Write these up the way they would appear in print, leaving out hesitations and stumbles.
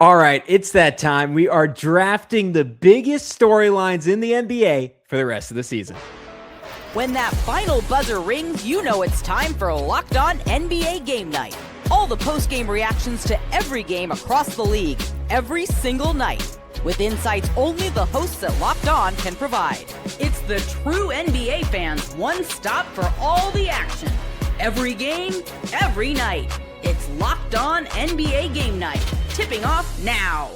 All right, it's that time. We are drafting the biggest storylines in the NBA for the rest of the season. When that final buzzer rings, you know it's time for Locked On NBA Game Night. All the post-game reactions to every game across the league, every single night, with insights only the hosts at Locked On can provide. It's the true NBA fans' one stop for all the action. Every game, every night. It's Locked On NBA Game Night. Tipping off now.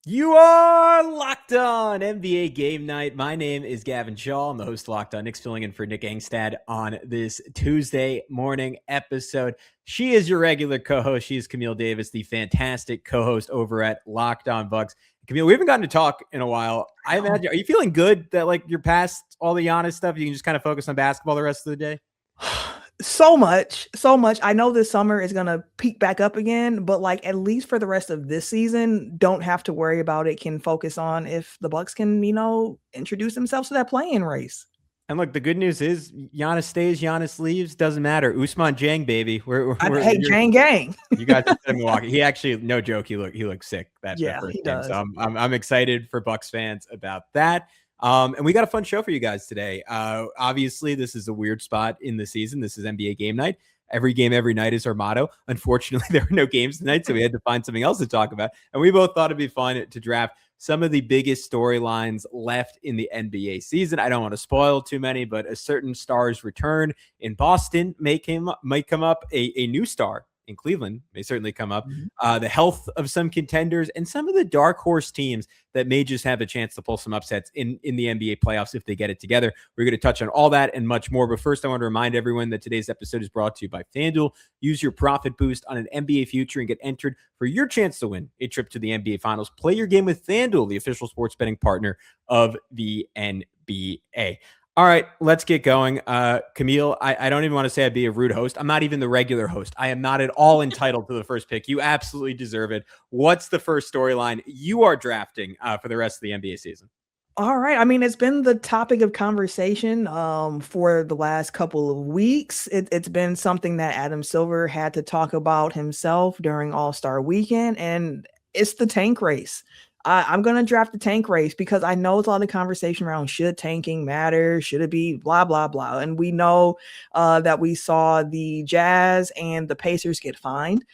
You are Locked On NBA Game Night. My name is Gavin Schall. I'm the host of Locked On Knicks, filling in for Nick Angstad on this Tuesday morning episode. She is your regular co-host. She is Camille Davis, the fantastic co-host over at Locked On Bucks. Camille, we haven't gotten to talk in a while. I imagine, are you feeling good that like you're past all the Giannis stuff? You can just kind of focus on basketball the rest of the day? So much. I know this summer is going to peak back up again, but like at least for the rest of this season, don't have to worry about it. Can focus on if the Bucks can, introduce themselves to that play-in race. And look, the good news is Giannis stays, Giannis leaves, doesn't matter. Usman Jang, baby. Hey, Jang Gang. You guys in Milwaukee. He actually, no joke, he looked sick. That first he game. does. So I'm excited for Bucks fans about that. And we got a fun show for you guys today. Obviously, this is a weird spot in the season. This is NBA Game Night. Every game, every night is our motto. Unfortunately, there were no games tonight, so we had to find something else to talk about. And we both thought it'd be fun to draft some of the biggest storylines left in the NBA season. I don't want to spoil too many, but a certain star's return in Boston might come up. A new star in Cleveland may certainly come up. The health of some contenders and some of the dark horse teams that may just have a chance to pull some upsets in the NBA playoffs if they get it together. We're going to touch on all that and much more. But first, I want to remind everyone that today's episode is brought to you by FanDuel. Use your profit boost on an NBA future and get entered for your chance to win a trip to the NBA Finals. Play your game with FanDuel, the official sports betting partner of the NBA. All right, let's get going. Camille, I don't even want to say I'd be a rude host. I'm not even the regular host. I am not at all entitled to the first pick. You absolutely deserve it. What's the first storyline you are drafting for the rest of the NBA season? All right. I mean, it's been the topic of conversation for the last couple of weeks. It's been something that Adam Silver had to talk about himself during All-Star Weekend, and it's the tank race. I'm going to draft the tank race because I know it's a lot of conversation around should tanking matter? Should it be blah, blah, blah. And we know that we saw the Jazz and the Pacers get fined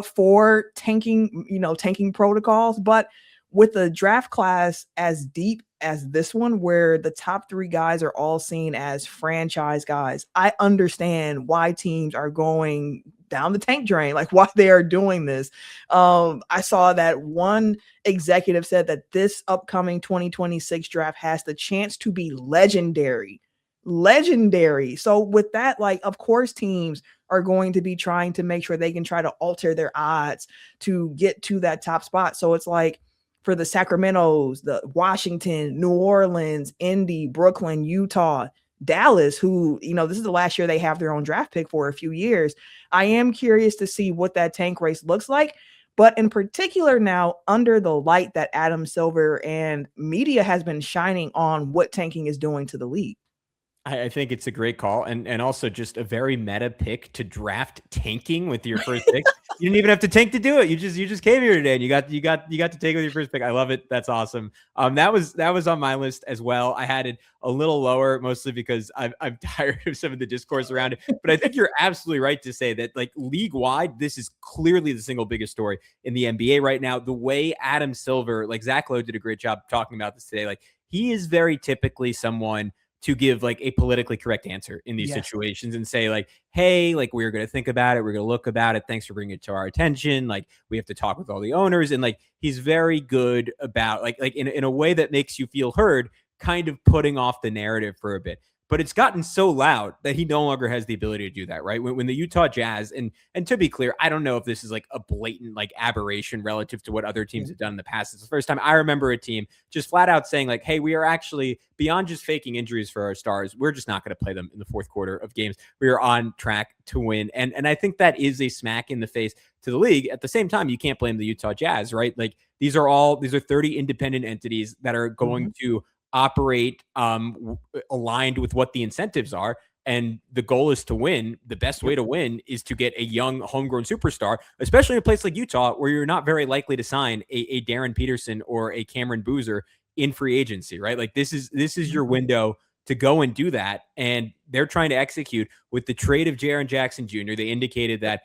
for tanking protocols. But with the draft class as deep as this one, where the top three guys are all seen as franchise guys, I understand why teams are going down the tank drain, like why they are doing this. I saw that one executive said that this upcoming 2026 draft has the chance to be legendary. So with that, like, of course, teams are going to be trying to make sure they can try to alter their odds to get to that top spot. So it's like for the Sacramentos, the Washington, New Orleans, Indy, Brooklyn, Utah, Dallas, who, this is the last year they have their own draft pick for a few years. I am curious to see what that tank race looks like. But in particular now, under the light that Adam Silver and media has been shining on what tanking is doing to the league. I think it's a great call, and also just a very meta pick to draft tanking with your first pick. You didn't even have to tank to do it. You just came here today and you got to take it with your first pick. I love it. That's awesome. That was on my list as well. I had it a little lower, mostly because I'm tired of some of the discourse around it. But I think you're absolutely right to say that, like, league wide, this is clearly the single biggest story in the NBA right now. The way Adam Silver, like Zach Lowe did a great job talking about this today. Like, he is very typically someone to give like a politically correct answer in these situations and say like, hey, like we're going to think about it. We're going to look about it. Thanks for bringing it to our attention. Like we have to talk with all the owners. And like, he's very good about like in a way that makes you feel heard, kind of putting off the narrative for a bit. But it's gotten so loud that he no longer has the ability to do that, right? When the Utah Jazz, and to be clear, I don't know if this is like a blatant like aberration relative to what other teams have done in the past. It's the first time I remember a team just flat out saying like, hey, we are actually beyond just faking injuries for our stars. We're just not going to play them in the fourth quarter of games. We are on track to win. And I think that is a smack in the face to the league. At the same time, you can't blame the Utah Jazz, right? Like these are 30 independent entities that are going to operate aligned with what the incentives are. And the goal is to win. The best way to win is to get a young homegrown superstar, especially in a place like Utah, where you're not very likely to sign a Darren Peterson or a Cameron Boozer in free agency, right? Like this is your window to go and do that. And they're trying to execute with the trade of Jaren Jackson Jr. They indicated that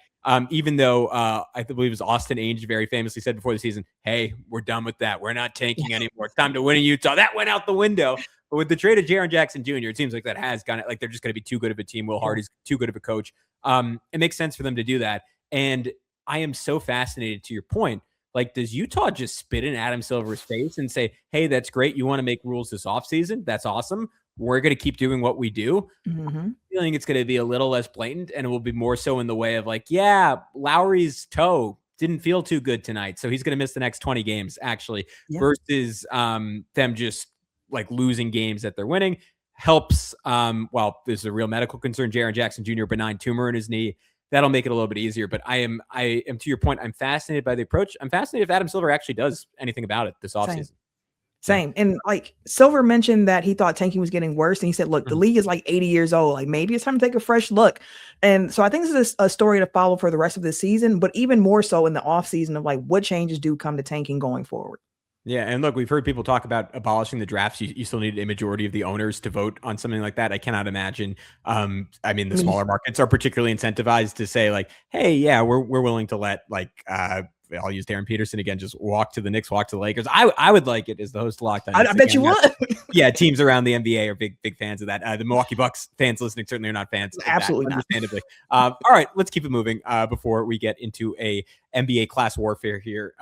even though I believe it was Austin Ainge very famously said before the season, hey, we're done with that. We're not tanking anymore. It's time to win in Utah. That went out the window. But with the trade of Jaren Jackson Jr., it seems like that has gone, like they're just going to be too good of a team. Will Hardy's too good of a coach. It makes sense for them to do that. And I am so fascinated to your point. Like, does Utah just spit in Adam Silver's face and say, hey, that's great. You want to make rules this offseason? That's awesome. We're going to keep doing what we do. I'm feeling it's going to be a little less blatant, and it will be more so in the way of like, yeah, Lowry's toe didn't feel too good tonight, so he's going to miss the next 20 games actually, versus them just like losing games that they're winning. Helps. Well, there's a real medical concern. Jaren Jackson Jr. benign tumor in his knee. That'll make it a little bit easier. But I am to your point, I'm fascinated by the approach. I'm fascinated if Adam Silver actually does anything about it this offseason. Same. And like Silver mentioned that he thought tanking was getting worse. And he said, look, the league is like 80 years old. Like maybe it's time to take a fresh look. And so I think this is a story to follow for the rest of the season, but even more so in the offseason of like what changes do come to tanking going forward. Yeah, and look, we've heard people talk about abolishing the drafts. You still need a majority of the owners to vote on something like that. I cannot imagine. I mean, the smaller markets are particularly incentivized to say like, hey, yeah, we're willing to let like I'll use Darren Peterson again, just walk to the Knicks, walk to the Lakers. I would like it as the host of Locked On. I bet you would. Yeah, teams around the NBA are big fans of that. The Milwaukee Bucks fans listening certainly are not fans. Absolutely not. Understandably. All right, let's keep it moving before we get into a NBA class warfare here.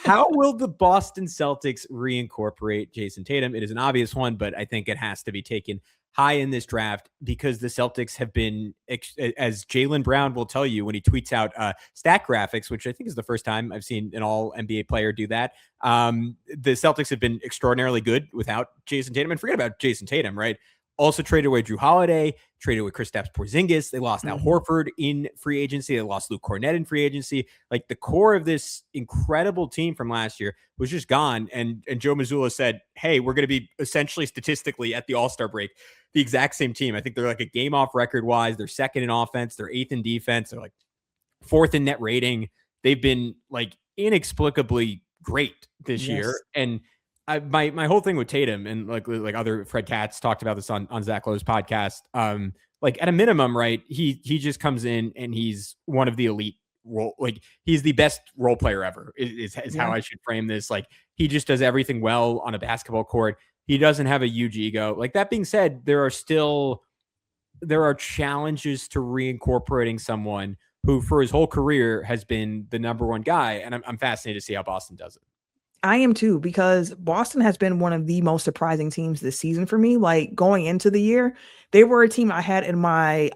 How will the Boston Celtics reincorporate Jayson Tatum? It is an obvious one, but I think it has to be taken high in this draft because the Celtics have been, as Jaylen Brown will tell you when he tweets out stat graphics, which I think is the first time I've seen an all NBA player do that. The Celtics have been extraordinarily good without Jayson Tatum, and forget about Jayson Tatum, right? Also traded away Drew Holiday, traded away Kristaps Porzingis. They lost Al Horford in free agency. They lost Luke Cornett in free agency. Like the core of this incredible team from last year was just gone. And Joe Mazzulla said, hey, we're going to be essentially statistically at the All-Star break the exact same team. I think they're like a game off record wise. They're second in offense. They're eighth in defense. They're like fourth in net rating. They've been like inexplicably great this year. And my whole thing with Tatum and like other Fred Katz talked about this on Zach Lowe's podcast. Like at a minimum, right? He just comes in and he's one of the elite role. Like he's the best role player ever is how I should frame this. Like he just does everything well on a basketball court. He doesn't have a huge ego. Like that being said, there are challenges to reincorporating someone who for his whole career has been the number one guy. And I'm fascinated to see how Boston does it. I am too, because Boston has been one of the most surprising teams this season for me. Like going into the year, they were a team I had in my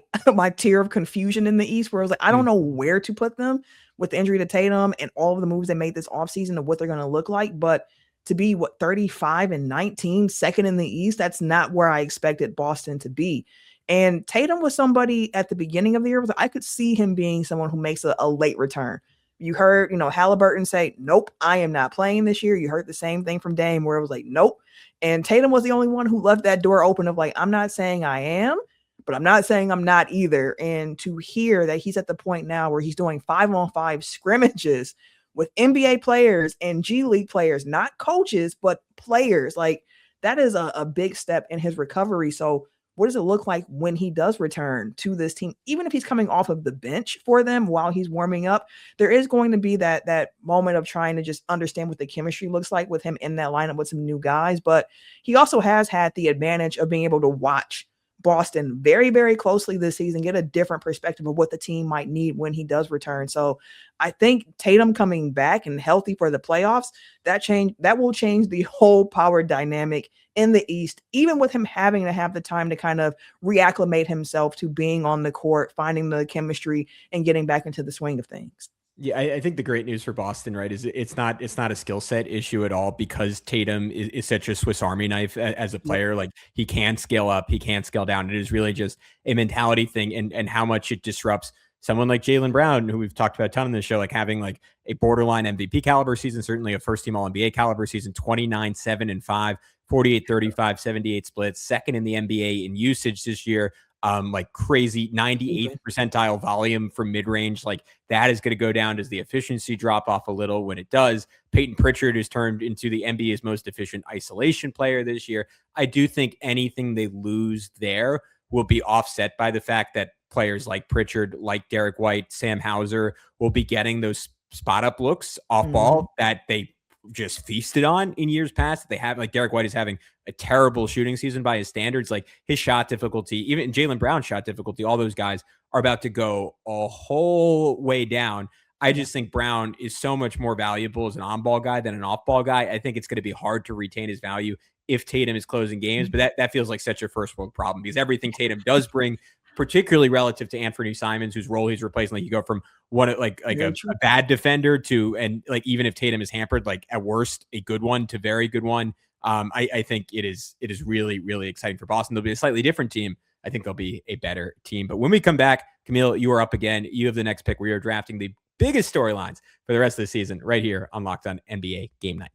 tier of confusion in the East, where I was like, I don't know where to put them with the injury to Tatum and all of the moves they made this offseason of what they're going to look like. But to be 35-19, second in the East, that's not where I expected Boston to be. And Tatum was somebody at the beginning of the year, I could see him being someone who makes a late return. You heard, Halliburton say, nope, I am not playing this year. You heard the same thing from Dame where it was like, nope. And Tatum was the only one who left that door open of like, I'm not saying I am, but I'm not saying I'm not either. And to hear that he's at the point now where he's doing 5-on-5 scrimmages with NBA players and G League players, not coaches, but players, like that is a big step in his recovery. So what does it look like when he does return to this team? Even if he's coming off of the bench for them while he's warming up, there is going to be that moment of trying to just understand what the chemistry looks like with him in that lineup with some new guys. But he also has had the advantage of being able to watch Boston very, very closely this season, get a different perspective of what the team might need when he does return. So I think Tatum coming back and healthy for the playoffs, that will change the whole power dynamic in the East, even with him having to have the time to kind of reacclimate himself to being on the court, finding the chemistry and getting back into the swing of things. Yeah, I think the great news for Boston, right, is it's not a skill set issue at all because Tatum is such a Swiss Army knife as a player. Like he can scale up, he can scale down. It is really just a mentality thing and how much it disrupts someone like Jaylen Brown, who we've talked about a ton on this show, like having like a borderline MVP caliber season, certainly a first team All NBA caliber season, 29-7-5, 48-35, 78 splits, second in the NBA in usage this year. like crazy 98th percentile volume from mid-range. Like that is going to go down as the efficiency drop off a little. When it does, Peyton Pritchard is turned into the NBA's most efficient isolation player this year. I do think anything they lose there will be offset by the fact that players like Pritchard, like Derek White, Sam Hauser will be getting those spot up looks off ball that they just feasted on in years past. They have, like, Derek White is having a terrible shooting season by his standards. Like his shot difficulty, even Jaylen Brown's shot difficulty, all those guys are about to go a whole way down. I just think Brown is so much more valuable as an on-ball guy than an off-ball guy. I think it's going to be hard to retain his value if Tatum is closing games, but that feels like such a first world problem because everything Tatum does bring, particularly relative to Anthony Simons, whose role he's replacing, like you go from one like a bad defender to, and like even if Tatum is hampered, like at worst a good one to very good one. I think it is really, really exciting for Boston. They'll be a slightly different team. I think they'll be a better team. But when we come back, Camille, you are up again. You have the next pick. We are drafting the biggest storylines for the rest of the season right here on Locked On NBA Game Night.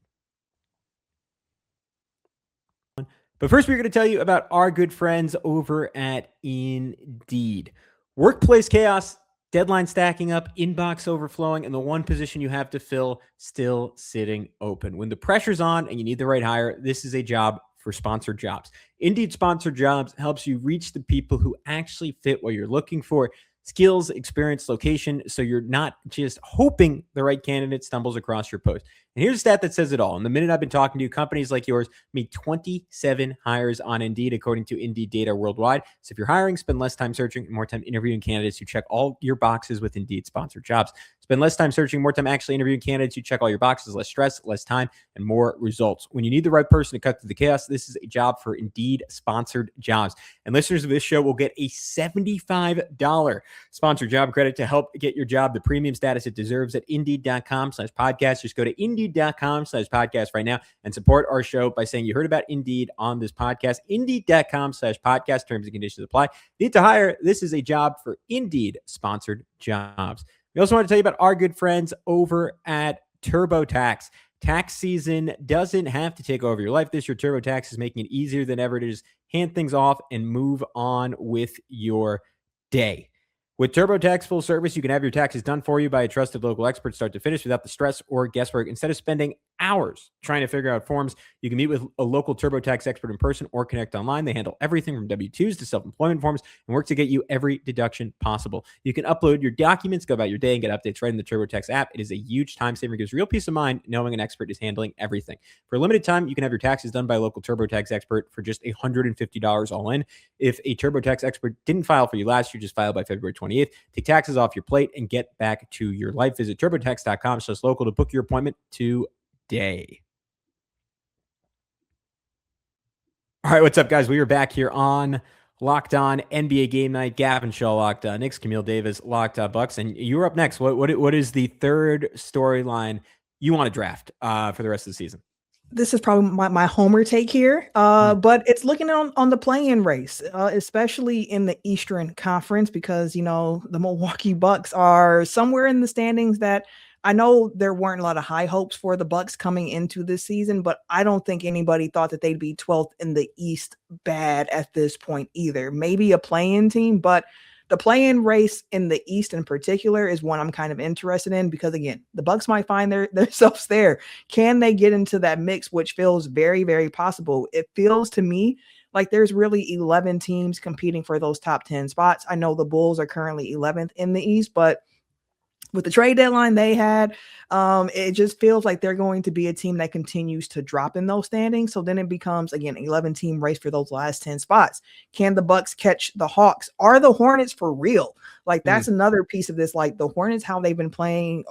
But first, we're going to tell you about our good friends over at Indeed. Workplace chaos, deadline stacking up, inbox overflowing, and the one position you have to fill still sitting open. When the pressure's on and you need the right hire, this is a job for sponsored jobs. Indeed Sponsored Jobs helps you reach the people who actually fit what you're looking for. Skills, experience, location, so you're not just hoping the right candidate stumbles across your post. And here's a stat that says it all. In the minute I've been talking to you, companies like yours made 27 hires on Indeed, according to Indeed data worldwide. So if you're hiring, spend less time searching and more time interviewing candidates who check all your boxes with Indeed Sponsored Jobs. Spend less time searching, more time actually interviewing candidates who check all your boxes, less stress, less time, and more results. When you need the right person to cut through the chaos, this is a job for Indeed Sponsored Jobs. And listeners of this show will get a $75 sponsored job credit to help get your job the premium status it deserves at Indeed.com/podcast. Just go to Indeed.com/podcast right now and support our show by saying you heard about Indeed on this podcast. Indeed.com/podcast. Terms and conditions apply. Need to hire? This is a job for Indeed Sponsored Jobs. We also want to tell you about our good friends over at TurboTax. Tax season doesn't have to take over your life this year. TurboTax is making it easier than ever to just hand things off and move on with your day. With TurboTax Full Service, you can have your taxes done for you by a trusted local expert start to finish without the stress or guesswork. Instead of spending hours trying to figure out forms, you can meet with a local TurboTax expert in person or connect online. They handle everything from W-2s to self-employment forms and work to get you every deduction possible. You can upload your documents, go about your day, and get updates right in the TurboTax app. It is a huge time saver. It gives real peace of mind knowing an expert is handling everything. For a limited time, you can have your taxes done by a local TurboTax expert for just $150 all in. If a TurboTax expert didn't file for you last year, just file by February 28th. Take taxes off your plate and get back to your life. Visit TurboTax.com/local to book your appointment today. All right, what's up, guys? We are back here on Locked On NBA Game Night. Gavin, Schall, Locked On Knicks, Camille Davis, Locked On Bucks, and you're up next. What is the third storyline you want to draft for the rest of the season? This is probably my homer take here, but it's looking on the play-in race, especially in the Eastern Conference, because, you know, the Milwaukee Bucks are somewhere in the standings that I know there weren't a lot of high hopes for the Bucks coming into this season, but I don't think anybody thought that they'd be 12th in the East bad at this point either. Maybe a play-in team, but the play-in race in the East in particular is one I'm kind of interested in because, again, the Bucks might find themselves there. Can they get into that mix, which feels very, very possible? It feels to me like there's really 11 teams competing for those top 10 spots. I know the Bulls are currently 11th in the East, but with the trade deadline they had, it just feels like they're going to be a team that continues to drop in those standings. So then it becomes, again, 11-team race for those last 10 spots. Can the Bucks catch the Hawks? Are the Hornets for real? Like, that's another piece of this. Like, the Hornets, how they've been playing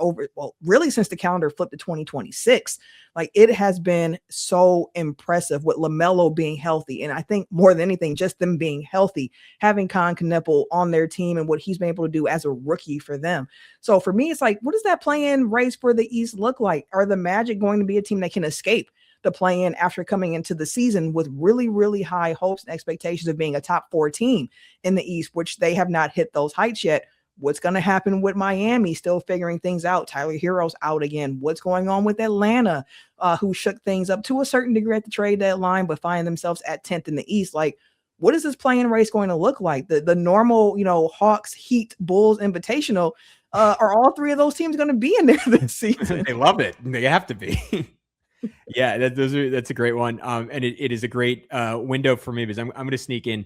really since the calendar flipped to 2026. Like, it has been so impressive with LaMelo being healthy. And I think more than anything, just them being healthy, having Con Kneppel on their team and what he's been able to do as a rookie for them. So for me, it's like, what does that play-in race for the East look like? Are the Magic going to be a team that can escape the play-in after coming into the season with really, really high hopes and expectations of being a top 4 team in the East, which they have not hit those heights yet? What's going to happen with Miami still figuring things out? Tyler Hero's out again. What's going on with Atlanta, who shook things up to a certain degree at the trade deadline, but find themselves at 10th in the East? Like, what is this playing race going to look like? The normal, Hawks, Heat, Bulls, Invitational, are all three of those teams going to be in there this season? They love it. They have to be. Yeah, that's a great one. And it is a great window for me, because I'm going to sneak in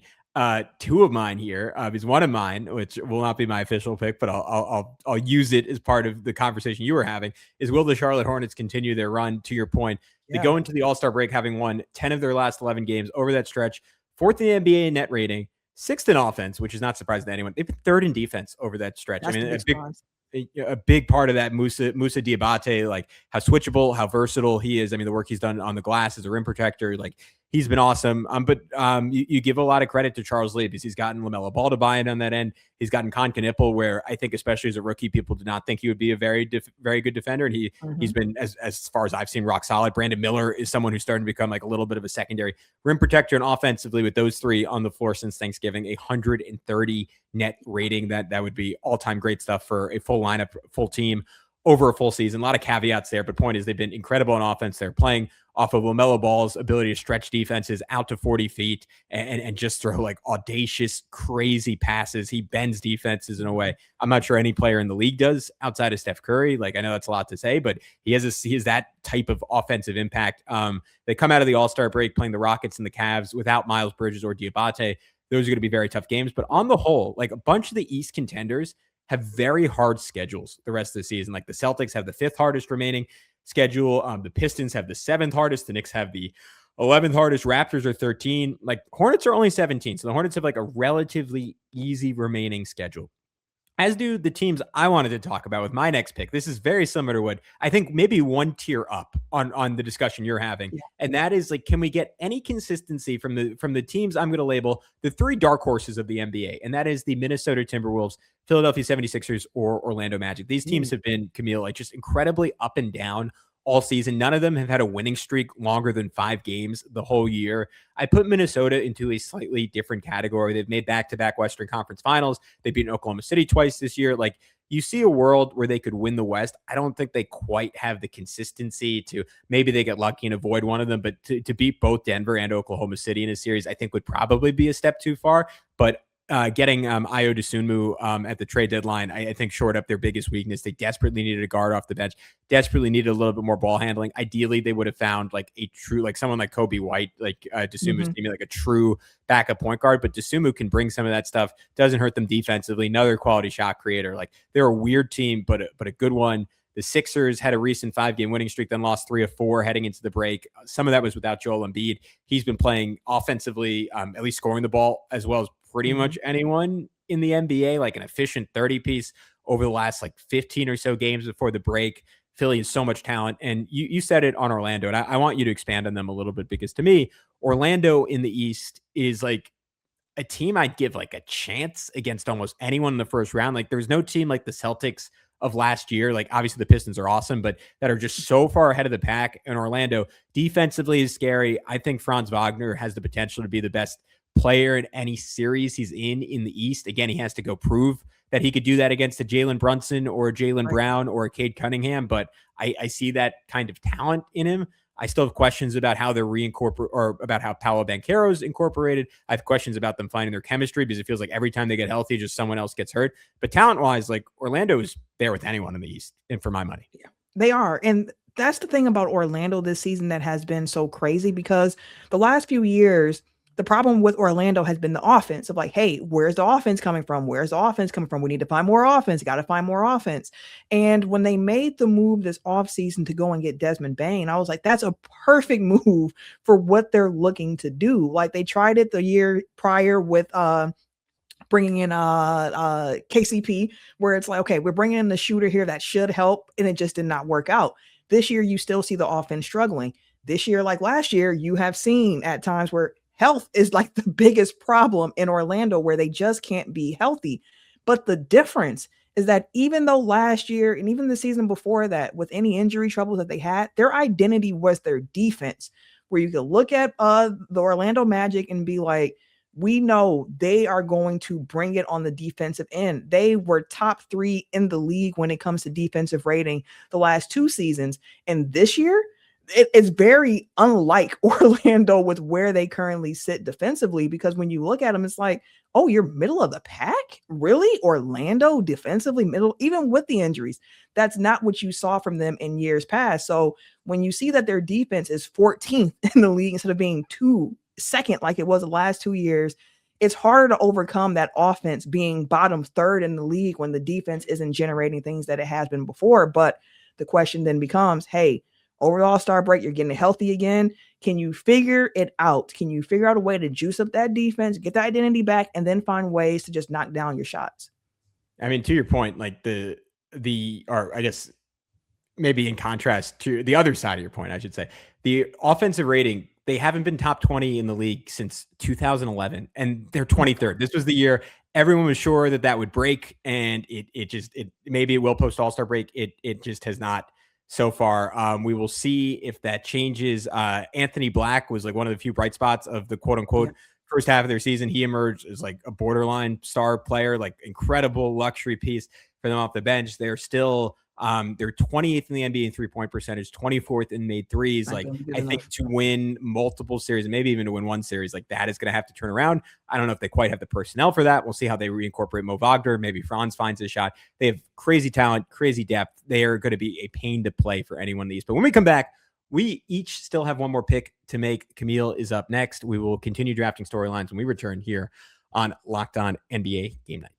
two of mine here. Because one of mine, which will not be my official pick, but I'll use it as part of the conversation you were having, is, will the Charlotte Hornets continue their run? To your point, they go into the All-Star break having won 10 of their last 11 games over that stretch, 4th in the NBA in net rating, 6th in offense, which is not surprising to anyone. They've been 3rd in defense over that stretch. That's a big part of that, Moussa Diabate, like how switchable, how versatile he is. I mean, the work he's done on the glass as a rim protector, like he's been awesome. But you give a lot of credit to Charles Lee, because he's gotten LaMelo Ball to buy in on that end. He's gotten Con Knipple, where I think, especially as a rookie, people did not think he would be a very good defender. And he's been, as far as I've seen, rock solid. Brandon Miller is someone who's starting to become like a little bit of a secondary rim protector. And offensively, with those three on the floor since Thanksgiving, 130 net rating. That would be all-time great stuff for a full lineup, full team over a full season. A lot of caveats there, but point is, they've been incredible on offense. They're playing off of LaMelo Ball's ability to stretch defenses out to 40 feet and just throw like audacious, crazy passes. He bends defenses in a way I'm not sure any player in the league does outside of Steph Curry. Like, I know that's a lot to say, but he has that type of offensive impact. They come out of the All-Star break playing the Rockets and the Cavs without Miles Bridges or Diabate. Those are going to be very tough games. But on the whole, like, a bunch of the East contenders have very hard schedules the rest of the season. Like, the Celtics have the 5th hardest remaining schedule. The Pistons have the 7th hardest. The Knicks have the 11th hardest. Raptors are 13. Like, Hornets are only 17. So the Hornets have like a relatively easy remaining schedule, as do the teams I wanted to talk about with my next pick. This is very similar to what I think maybe one tier up on the discussion you're having. Yeah. And that is, like, can we get any consistency from the teams I'm going to label the 3 dark horses of the NBA? And that is the Minnesota Timberwolves, Philadelphia 76ers, or Orlando Magic. These teams have been, Camille, like, just incredibly up and down all season. None of them have had a winning streak longer than 5 games the whole year. I put Minnesota into a slightly different category. They've made back-to-back Western Conference Finals. They've beaten Oklahoma City twice this year. Like, you see a world where they could win the West. I don't think they quite have the consistency to, maybe they get lucky and avoid one of them, but to beat both Denver and Oklahoma City in a series, I think would probably be a step too far. But getting Ayo Dosunmu at the trade deadline, I think shored up their biggest weakness. They desperately needed a guard off the bench, desperately needed a little bit more ball handling. Ideally, they would have found like a true, like someone like Kobe White, like Dosunmu's team, like a true backup point guard. But Dosunmu can bring some of that stuff, doesn't hurt them defensively. Another quality shot creator. Like, they're a weird team, but a good one. The Sixers had a recent 5-game winning streak, then lost 3 of 4 heading into the break. Some of that was without Joel Embiid. He's been playing offensively, at least scoring the ball as well as pretty much anyone in the NBA, like an efficient 30-piece over the last like 15 or so games before the break. Philly has so much talent. And you said it on Orlando, and I want you to expand on them a little bit, because to me, Orlando in the East is like a team I'd give like a chance against almost anyone in the first round. Like, there's no team like the Celtics of last year. Like, obviously the Pistons are awesome, but that are just so far ahead of the pack. And Orlando defensively is scary. I think Franz Wagner has the potential to be the best player in any series he's in the East. Again, he has to go prove that he could do that against a Jalen Brunson or a Jaylen Brown or a Cade Cunningham, but I see that kind of talent in him. I still have questions about how they're or about how Paolo Banchero is incorporated. I have questions about them finding their chemistry, because it feels like every time they get healthy, just someone else gets hurt. But talent-wise, like, Orlando is there with anyone in the East, and for my money. Yeah, they are. And that's the thing about Orlando this season that has been so crazy, because the last few years, the problem with Orlando has been the offense of like, hey, where's the offense coming from? Where's the offense coming from? We need to find more offense. Got to find more offense. And when they made the move this offseason to go and get Desmond Bane, I was like, that's a perfect move for what they're looking to do. Like, they tried it the year prior with bringing in KCP, where it's like, okay, we're bringing in the shooter here that should help, and it just did not work out. This year, you still see the offense struggling. This year, like last year, you have seen at times where health is like the biggest problem in Orlando, where they just can't be healthy. But the difference is that even though last year and even the season before that, with any injury troubles that they had, their identity was their defense, where you could look at the Orlando Magic and be like, we know they are going to bring it on the defensive end. They were top 3 in the league when it comes to defensive rating the last 2 seasons. And this year, it's very unlike Orlando with where they currently sit defensively, because when you look at them, it's like, oh, you're middle of the pack? Really? Orlando defensively middle, even with the injuries. That's not what you saw from them in years past. So when you see that their defense is 14th in the league instead of being second like it was the last 2 years, it's harder to overcome that offense being bottom third in the league when the defense isn't generating things that it has been before. But the question then becomes, hey, over the All-Star break, you're getting healthy again. Can you figure it out? Can you figure out a way to juice up that defense, get that identity back, and then find ways to just knock down your shots? I mean, to your point, like or I guess maybe in contrast to the other side of your point, I should say, the offensive rating, they haven't been top 20 in the league since 2011, and they're 23rd. This was the year everyone was sure that would break, and it maybe it will post All-Star break. It just has not so far. We will see if that changes. Anthony Black was like one of the few bright spots of the quote unquote first half of their season. He emerged as like a borderline star player, like incredible luxury piece for them off the bench. They're still they're 28th in the NBA in 3-point percentage, 24th in made threes. Like, I think to win multiple series and maybe even to win one series, like that is going to have to turn around. I don't know if they quite have the personnel for that. We'll see how they reincorporate Mo Wagner. Maybe Franz finds his shot. They have crazy talent, crazy depth. They are going to be a pain to play for any one of these. But when we come back, we each still have one more pick to make. Camille is up next. We will continue drafting storylines when we return here on Locked On NBA Game Night.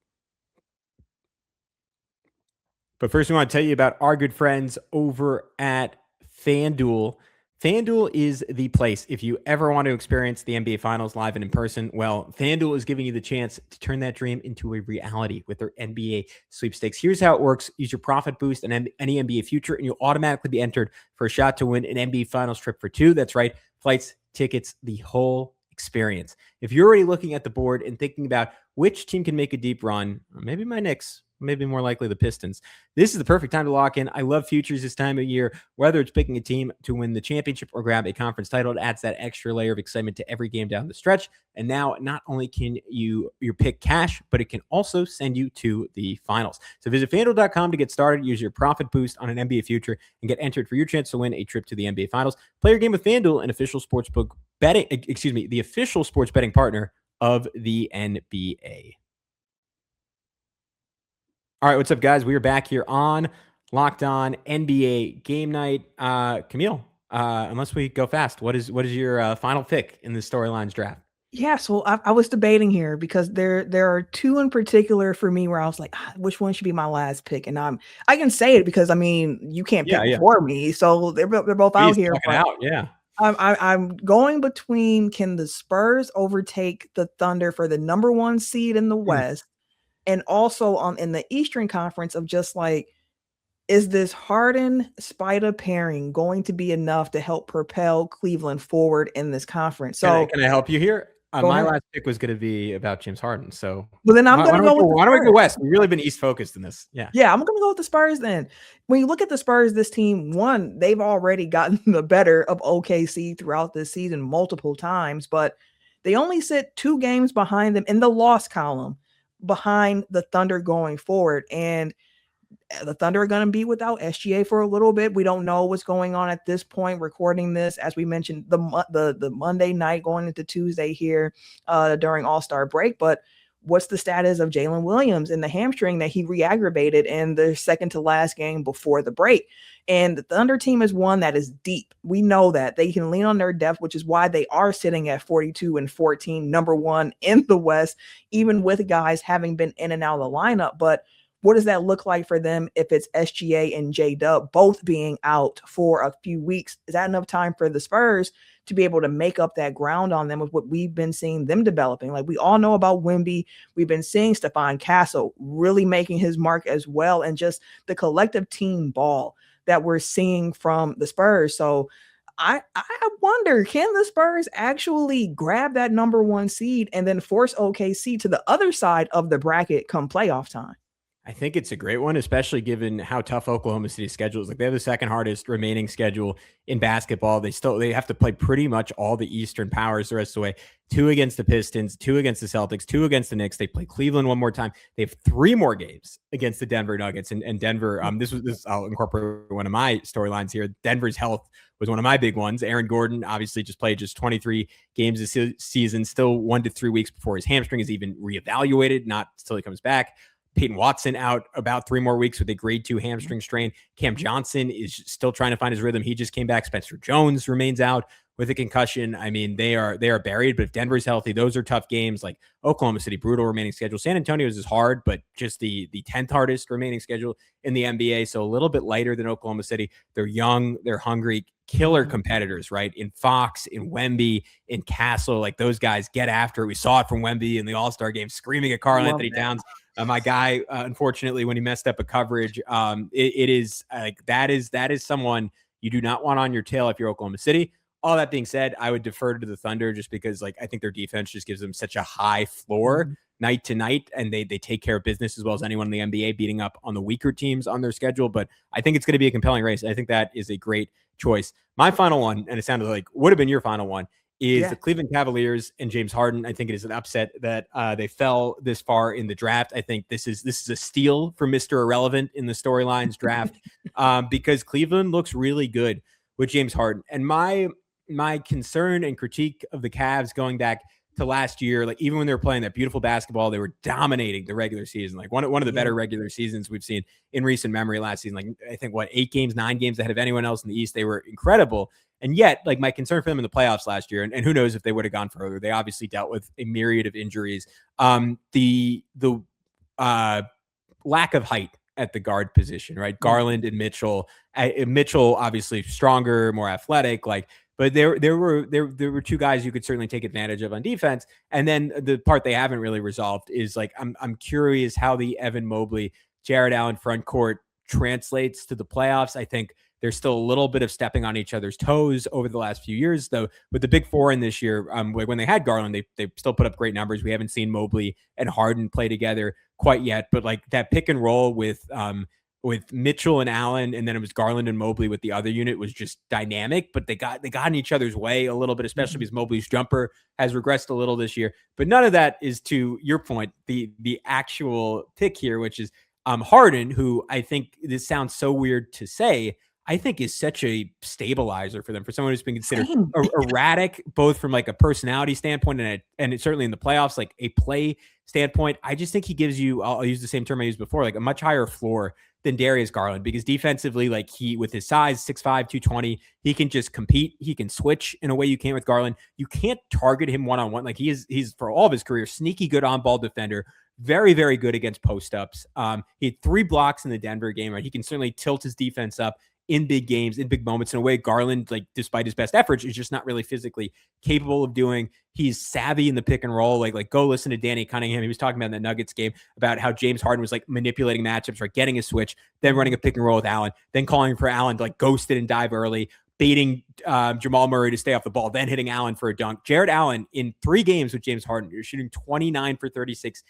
But first, we want to tell you about our good friends over at FanDuel. FanDuel is the place. If you ever want to experience the NBA Finals live and in person, well, FanDuel is giving you the chance to turn that dream into a reality with their NBA sweepstakes. Here's how it works. Use your profit boost and any NBA future, and you'll automatically be entered for a shot to win an NBA Finals trip for two. That's right. Flights, tickets, the whole experience. If you're already looking at the board and thinking about which team can make a deep run, maybe my Knicks, maybe more likely the Pistons, this is the perfect time to lock in. I love futures this time of year, whether it's picking a team to win the championship or grab a conference title. It adds that extra layer of excitement to every game down the stretch. And now not only can your pick cash, but it can also send you to the finals. So visit FanDuel.com to get started. Use your profit boost on an NBA future and get entered for your chance to win a trip to the NBA Finals. Play your game with FanDuel, an official sportsbook betting, the official sports betting partner of the NBA. All right, what's up, guys? We are back here on Locked On NBA Game Night. Camille, unless we go fast, what is your final pick in the storylines draft? Yeah, so I was debating here because there are two in particular for me where I was like, which one should be my last pick? And I can say it because I mean you can't pick for me, so they're both out here. Yeah. I'm going between, can the Spurs overtake the Thunder for the number one seed in the West? And also in the Eastern Conference of just like, is this Harden-Spider pairing going to be enough to help propel Cleveland forward in this conference? So can I help you here? My last pick was going to be about James Harden. So, well, then I'm going to go with why don't we go West? We've really been East focused in this. Yeah, I'm going to go with the Spurs then. When you look at the Spurs, this team, one, they've already gotten the better of OKC throughout this season multiple times, but they only sit 2 games behind them in the loss column, behind the Thunder going forward. And the Thunder are going to be without SGA for a little bit. We don't know what's going on at this point, recording this, as we mentioned, the Monday night going into Tuesday here during All-Star break. But what's the status of Jalen Williams and the hamstring that he re-aggravated in the second to last game before the break? And the Thunder team is one that is deep. We know that they can lean on their depth, which is why they are sitting at 42-14, number one in the West, even with guys having been in and out of the lineup. But what does that look like for them if it's SGA and J-Dub both being out for a few weeks? Is that enough time for the Spurs to be able to make up that ground on them with what we've been seeing them developing? Like, we all know about Wemby. We've been seeing Stephon Castle really making his mark as well, and just the collective team ball that we're seeing from the Spurs. So I wonder, can the Spurs actually grab that number one seed and then force OKC to the other side of the bracket come playoff time? I think it's a great one, especially given how tough Oklahoma City's schedule is. Like, they have the second hardest remaining schedule in basketball. They have to play pretty much all the Eastern powers the rest of the way. 2 against the Pistons, 2 against the Celtics, 2 against the Knicks. They play Cleveland one more time. They have 3 more games against the Denver Nuggets. And Denver, I'll incorporate one of my storylines here. Denver's health was one of my big ones. Aaron Gordon obviously just played 23 games this season, still 1 to 3 weeks before his hamstring is even reevaluated, not until he comes back. Peyton Watson out about 3 more weeks with a grade 2 hamstring strain. Cam Johnson is still trying to find his rhythm. He just came back. Spencer Jones remains out with a concussion. I mean, they are buried, but if Denver's healthy, those are tough games. Like Oklahoma City, brutal remaining schedule. San Antonio's is hard, but just the 10th hardest remaining schedule in the NBA. So a little bit lighter than Oklahoma City. They're young, they're hungry, killer competitors, right? In Fox, in Wemby, in Castle, like those guys get after it. We saw it from Wemby in the All-Star game, screaming at Karl Anthony Towns. My guy, unfortunately, when he messed up a coverage, it is like that is someone you do not want on your tail if you're Oklahoma City. All that being said, I would defer to the Thunder just because, like, I think their defense just gives them such a high floor night to night, and they take care of business as well as anyone in the NBA, beating up on the weaker teams on their schedule. But I think it's going to be a compelling race. I think that is a great choice. My final one, and it sounded like would have been your final one, is the Cleveland Cavaliers and James Harden. I think it is an upset that they fell this far in the draft. I think this is a steal for Mr. Irrelevant in the storylines draft because Cleveland looks really good with James Harden. And my concern and critique of the Cavs going back to last year, like even when they were playing that beautiful basketball, they were dominating the regular season. Like one of the better regular seasons we've seen in recent memory last season. Like I think 8 games, 9 games ahead of anyone else in the East. They were incredible. And yet, like my concern for them in the playoffs last year, and who knows if they would have gone further. They obviously dealt with a myriad of injuries. The lack of height at the guard position, right? Garland and Mitchell. Mitchell obviously stronger, more athletic, like. But there were 2 guys you could certainly take advantage of on defense. And then the part they haven't really resolved is like I'm curious how the Evan Mobley, Jared Allen front court translates to the playoffs. I think there's still a little bit of stepping on each other's toes over the last few years, though. With the big 4 in this year, when they had Garland, they still put up great numbers. We haven't seen Mobley and Harden play together quite yet, but like that pick and roll with Mitchell and Allen, and then it was Garland and Mobley with the other unit was just dynamic, but they got in each other's way a little bit, especially because Mobley's jumper has regressed a little this year. But none of that is, to your point, the actual pick here, which is Harden, who I think, this sounds so weird to say, I think is such a stabilizer for them, for someone who's been considered erratic, both from like a personality standpoint and it's certainly in the playoffs, like a play standpoint. I just think he gives you, I'll use the same term I used before, like a much higher floor than Darius Garland, because defensively, like he, with his size, 6'5", 220, he can just compete. He can switch in a way you can't with Garland. You can't target him one-on-one. Like he's for all of his career, sneaky good on-ball defender, very, very good against post-ups. He had 3 blocks in the Denver game, right? He can certainly tilt his defense up in big games, in big moments, in a way Garland, like despite his best efforts, is just not really physically capable of doing. He's savvy in the pick and roll. Like go listen to Danny Cunningham. He was talking about in the Nuggets game about how James Harden was like manipulating matchups, right? Getting a switch, then running a pick and roll with Allen, then calling for Allen to like ghost it and dive early, baiting Jamal Murray to stay off the ball, then hitting Allen for a dunk. Jared Allen in 3 games with James Harden, you're shooting 29 for 36,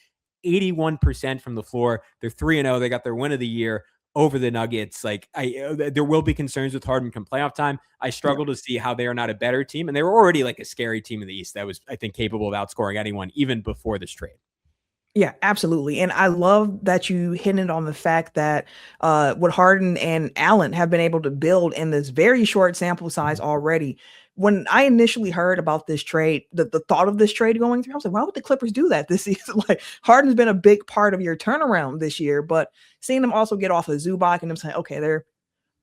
81% from the floor. They're 3-0. They got their win of the year over the Nuggets. Like there will be concerns with Harden come playoff time. I struggle to see how they are not a better team. And they were already like a scary team in the East that was, I think, capable of outscoring anyone even before this trade. Yeah, absolutely. And I love that you hinted on the fact that what Harden and Allen have been able to build in this very short sample size already. When I initially heard about this trade, the thought of this trade going through, I was like, why would the Clippers do that this season? Like Harden's been a big part of your turnaround this year, but seeing them also get off of Zubac and them saying, okay, they're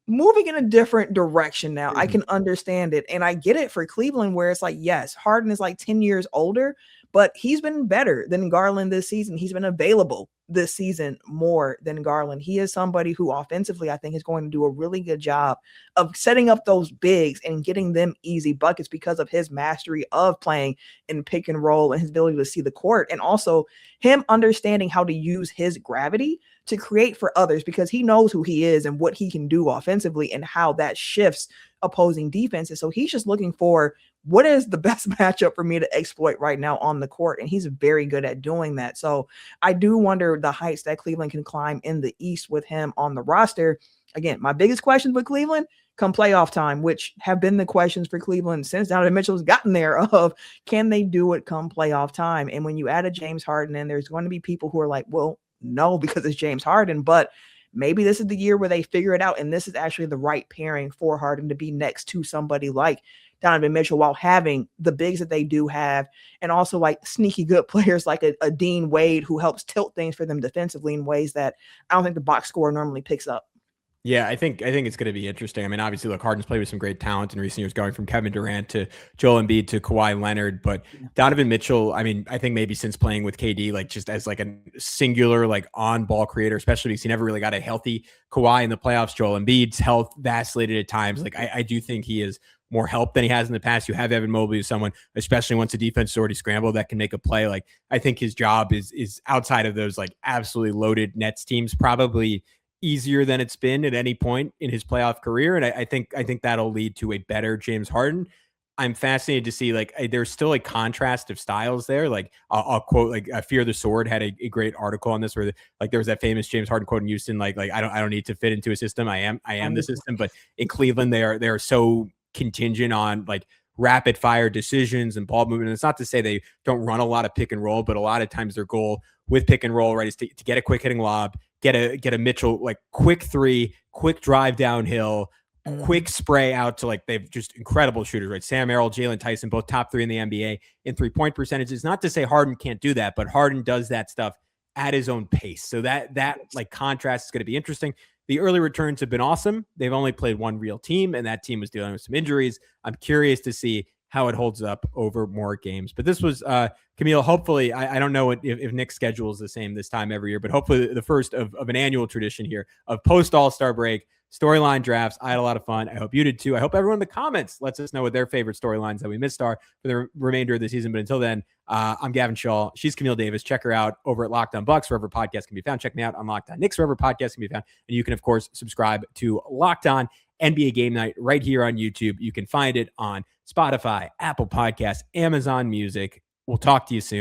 moving in a different direction now. I can understand it. And I get it for Cleveland, where it's like, yes, Harden is like 10 years older, but he's been better than Garland this season. He's been available this season more than Garland. He is somebody who offensively, I think, is going to do a really good job of setting up those bigs and getting them easy buckets because of his mastery of playing in pick and roll and his ability to see the court, and also him understanding how to use his gravity to create for others, because he knows who he is and what he can do offensively and how that shifts opposing defenses. So he's just looking for what is the best matchup for me to exploit right now on the court. And he's very good at doing that. So I do wonder the heights that Cleveland can climb in the East with him on the roster. Again, my biggest question with Cleveland come playoff time, which have been the questions for Cleveland since Donovan Mitchell's gotten there, of can they do it come playoff time? And when you add a James Harden in, there's going to be people who are like, well, no, because it's James Harden. But maybe this is the year where they figure it out. And this is actually the right pairing for Harden to be next to somebody like Donovan Mitchell while having the bigs that they do have, and also like sneaky good players like a Dean Wade who helps tilt things for them defensively in ways that I don't think the box score normally picks up. Yeah, I think it's going to be interesting. I mean, obviously, look, Harden's played with some great talent in recent years, going from Kevin Durant to Joel Embiid to Kawhi Leonard. But Donovan Mitchell, I mean, I think maybe since playing with KD, like just as like a singular, like on-ball creator, especially because he never really got a healthy Kawhi in the playoffs. Joel Embiid's health vacillated at times. Like I do think he is more help than he has in the past. You have Evan Mobley as someone, especially once the defense is already scrambled, that can make a play. Like I think his job is outside of those like absolutely loaded Nets teams, probably easier than it's been at any point in his playoff career. And I think that'll lead to a better James Harden. I'm fascinated to see like there's still a contrast of styles there. Like I'll quote like Fear the Sword had a great article on this where like there was that famous James Harden quote in Houston, like I don't need to fit into a system. I am the system. But in Cleveland, they are so contingent on like rapid fire decisions and ball movement. And it's not to say they don't run a lot of pick and roll, but a lot of times their goal with pick and roll, right, is to get a quick hitting lob, get a Mitchell, like quick three, quick drive downhill, quick spray out to like, they've just incredible shooters, right? Sam Merrill, Jalen Tyson, both top 3 in the NBA in 3-point percentages. Not to say Harden can't do that, but Harden does that stuff at his own pace. So that like contrast is going to be interesting. The early returns have been awesome. They've only played one real team, and that team was dealing with some injuries. I'm curious to see how it holds up over more games. But this was, Camille, hopefully, I don't know if Nick's schedule is the same this time every year, but hopefully the first of an annual tradition here of post-All-Star break, storyline drafts. I had a lot of fun. I hope you did too. I hope everyone in the comments lets us know what their favorite storylines that we missed are for the remainder of the season. But until then, I'm Gavin Schall. She's Camille Davis. Check her out over at Locked On Bucks, wherever podcasts can be found. Check me out on Locked On Knicks, wherever podcasts can be found. And you can, of course, subscribe to Locked On NBA Game Night right here on YouTube. You can find it on Spotify, Apple Podcasts, Amazon Music. We'll talk to you soon.